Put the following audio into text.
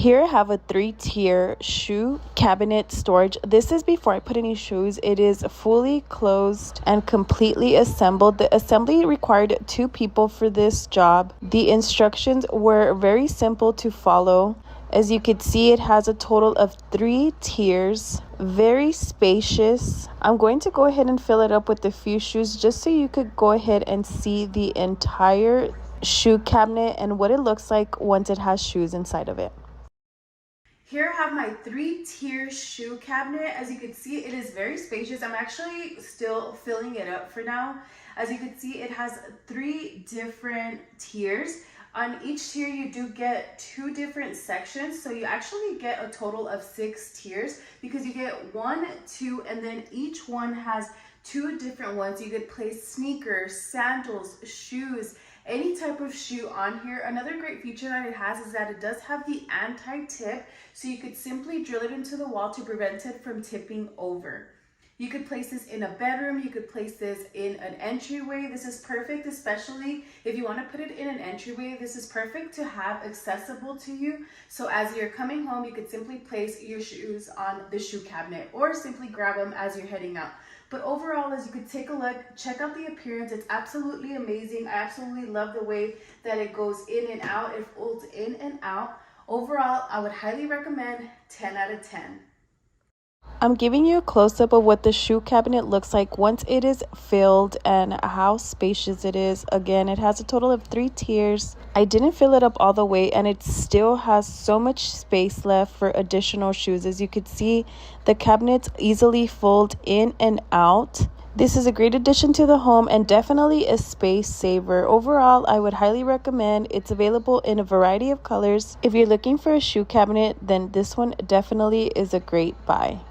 Here I have a 3-tier shoe cabinet storage. This is before I put any shoes. It is fully closed and completely assembled. The assembly required 2 people for this job. The instructions were very simple to follow. As you can see, it has a total of 3 tiers. Very spacious. I'm going to go ahead and fill it up with a few shoes just so you could go ahead and see the entire shoe cabinet and what it looks like once it has shoes inside of it. Here I have my 3-tier shoe cabinet. As you can see, it is very spacious. I'm actually still filling it up for now. As you can see, it has 3 different tiers. On each tier, you do get 2 different sections. So you actually get a total of 6 tiers because you get 1, 2, and then each one has 2 different ones. You could place sneakers, sandals, shoes, any type of shoe on here. Another great feature that it has is that it does have the anti-tip, so you could simply drill it into the wall to prevent it from tipping over. You could place this in a bedroom, you could place this in an entryway. This is perfect, especially if you want to put it in an entryway. This is perfect to have accessible to you. So as you're coming home, you could simply place your shoes on the shoe cabinet or simply grab them as you're heading out. But overall, as you could take a look, check out the appearance. It's absolutely amazing. I absolutely love the way that it goes in and out. It folds in and out. Overall, I would highly recommend 10 out of 10. I'm giving you a close-up of what the shoe cabinet looks like once it is filled and how spacious it is. Again, it has a total of 3 tiers. I didn't fill it up all the way and it still has so much space left for additional shoes. As you can see, the cabinets easily fold in and out. This is a great addition to the home and definitely a space saver. Overall, I would highly recommend. It's available in a variety of colors. If you're looking for a shoe cabinet, then this one definitely is a great buy.